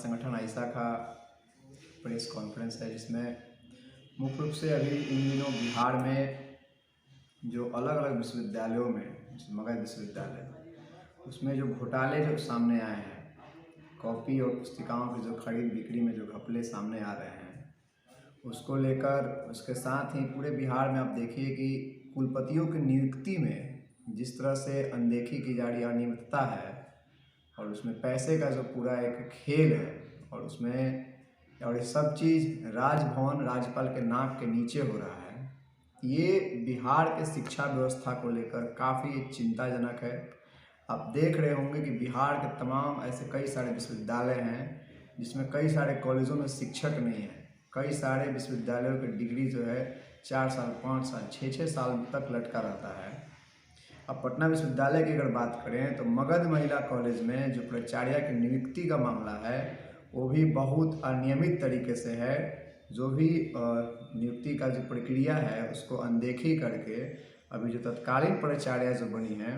संगठन आइसा का press conference है, जिसमें मुख्य रूप से अभी इन दिनों बिहार में जो अलग अलग विश्वविद्यालयों में, जैसे मगध विश्वविद्यालय, उसमें जो घोटाले जो सामने आए हैं, कॉपी और पुस्तिकाओं की जो खरीद बिक्री में जो घपले सामने आ रहे हैं, उसको लेकर, उसके साथ ही पूरे बिहार में आप देखिए कि कुलपतियों की नियुक्ति में जिस तरह से अनदेखी की जा रही अनियमितता है, और उसमें पैसे का जो पूरा एक खेल है, और उसमें और ये सब चीज़ राजभवन राज्यपाल के नाक के नीचे हो रहा है, ये बिहार के शिक्षा व्यवस्था को लेकर काफ़ी चिंताजनक है। आप देख रहे होंगे कि बिहार के तमाम ऐसे कई सारे विश्वविद्यालय हैं जिसमें कई सारे कॉलेजों में शिक्षक नहीं है। कई सारे विश्वविद्यालयों की डिग्री जो है 4 साल 5 साल 6 साल तक लटका रहता है। अब पटना विश्वविद्यालय की अगर बात करें तो मगध महिला कॉलेज में जो प्राचार्य की नियुक्ति का मामला है वो भी बहुत अनियमित तरीके से है। जो भी नियुक्ति का जो प्रक्रिया है उसको अनदेखी करके अभी जो तत्कालीन प्राचार्य जो बनी हैं,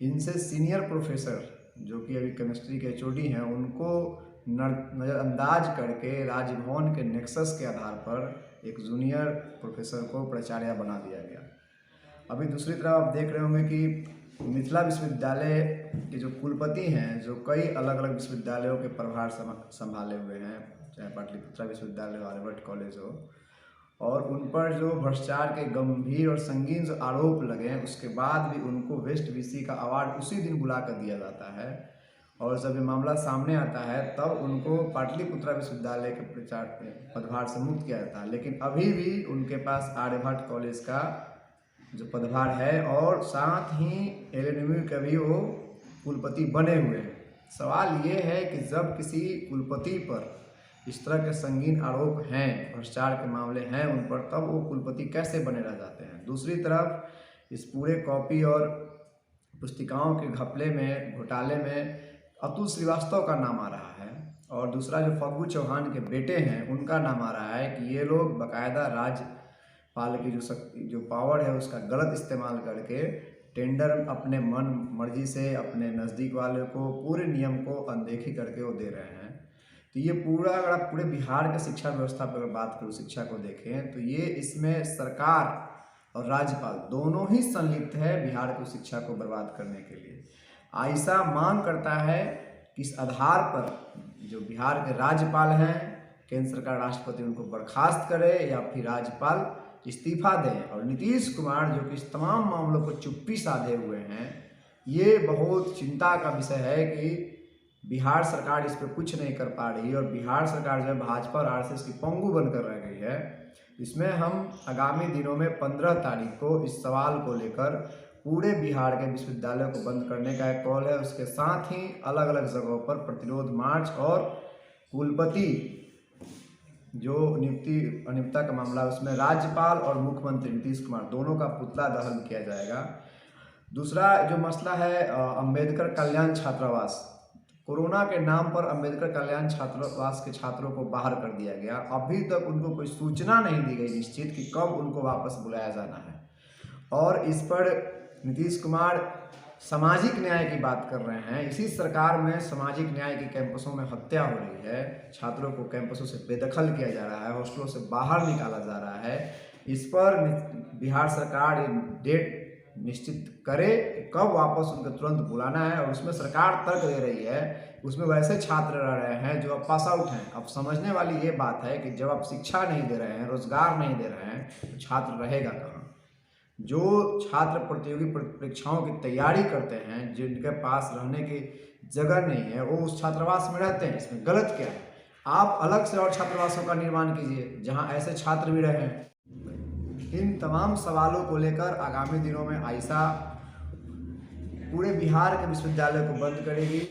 इनसे सीनियर प्रोफेसर जो कि अभी केमिस्ट्री के HOD हैं, उनको नज़रअंदाज करके राजभवन के नेक्सस के आधार पर एक जूनियर प्रोफेसर को प्राचार्य बना दिया गया। अभी दूसरी तरफ आप देख रहे होंगे कि मिथिला विश्वविद्यालय के जो कुलपति हैं, जो कई अलग अलग विश्वविद्यालयों के प्रभार संभाले हुए हैं, चाहे पाटलिपुत्रा विश्वविद्यालय हो, आर्यभट्ट कॉलेज हो, और उन पर जो भ्रष्टाचार के गंभीर और संगीन जो आरोप लगे हैं, उसके बाद भी उनको वेस्ट VC का अवार्ड उसी दिन बुला कर दिया जाता है। और जब ये मामला सामने आता है तब उनको पाटलिपुत्रा विश्वविद्यालय के पदभार से मुक्त किया जाता है, लेकिन अभी भी उनके पास आर्यभट्ट कॉलेज का जो पदभार है, और साथ ही LNMU के भी वो कुलपति बने हुए हैं। सवाल ये है कि जब किसी कुलपति पर इस तरह के संगीन आरोप हैं, भ्रष्टाचार के मामले हैं उन पर, तब वो कुलपति कैसे बने रह जाते हैं। दूसरी तरफ इस पूरे कॉपी और पुस्तिकाओं के घपले में, घोटाले में अतुल श्रीवास्तव का नाम आ रहा है, और दूसरा जो फग्गू चौहान के बेटे हैं उनका नाम आ रहा है कि ये लोग बाकायदा राज्यपाल की जो पावर है उसका गलत इस्तेमाल करके टेंडर अपने मन मर्जी से अपने नज़दीक वाले को पूरे नियम को अनदेखी करके वो दे रहे हैं। तो ये पूरा, अगर आप पूरे बिहार के शिक्षा व्यवस्था पर बात करो, शिक्षा को देखें, तो ये इसमें सरकार और राज्यपाल दोनों ही संलिप्त है बिहार की शिक्षा को बर्बाद करने के लिए। आइसा मांग करता है कि इस आधार पर जो बिहार के राज्यपाल हैं, केंद्र सरकार राष्ट्रपति उनको बर्खास्त करे या फिर राज्यपाल इस्तीफा दें, और नीतीश कुमार जो कि इस तमाम मामलों पर चुप्पी साधे हुए हैं, ये बहुत चिंता का विषय है कि बिहार सरकार इस पर कुछ नहीं कर पा रही, और बिहार सरकार जो है भाजपा और RSS की पंगु बनकर रह गई है। इसमें हम आगामी दिनों में 15 तारीख को इस सवाल को लेकर पूरे बिहार के विश्वविद्यालयों को बंद करने का एक कॉल है। उसके साथ ही अलग अलग जगहों पर प्रतिरोध मार्च, और कुलपति जो नियुक्ति अनियमितता का मामला, उसमें राज्यपाल और मुख्यमंत्री नीतीश कुमार दोनों का पुतला दहन किया जाएगा। दूसरा जो मसला है अंबेडकर कल्याण छात्रावास, कोरोना के नाम पर अंबेडकर कल्याण छात्रावास के छात्रों को बाहर कर दिया गया। अभी तक उनको कोई सूचना नहीं दी गई निश्चित कि कब उनको वापस बुलाया जाना है, और इस पर नीतीश कुमार सामाजिक न्याय की बात कर रहे हैं। इसी सरकार में सामाजिक न्याय की कैंपसों में हत्या हो रही है, छात्रों को कैंपसों से बेदखल किया जा रहा है, हॉस्टलों से बाहर निकाला जा रहा है। इस पर बिहार सरकार डेट निश्चित करे कि कब वापस उनको तुरंत बुलाना है, और उसमें सरकार तर्क दे रही है, उसमें वैसे छात्र रह रहे हैं जो अब पास आउट हैं। अब समझने वाली ये बात है कि जब आप शिक्षा नहीं दे रहे हैं, रोजगार नहीं दे रहे हैं, तो छात्र रहेगा कहाँ। जो छात्र प्रतियोगी परीक्षाओं की तैयारी करते हैं, जिनके पास रहने की जगह नहीं है, वो उस छात्रावास में रहते हैं। इसमें गलत क्या है? आप अलग से और छात्रावासों का निर्माण कीजिए जहां ऐसे छात्र भी रहें। इन तमाम सवालों को लेकर आगामी दिनों में आइसा पूरे बिहार के विश्वविद्यालय को बंद करेगी।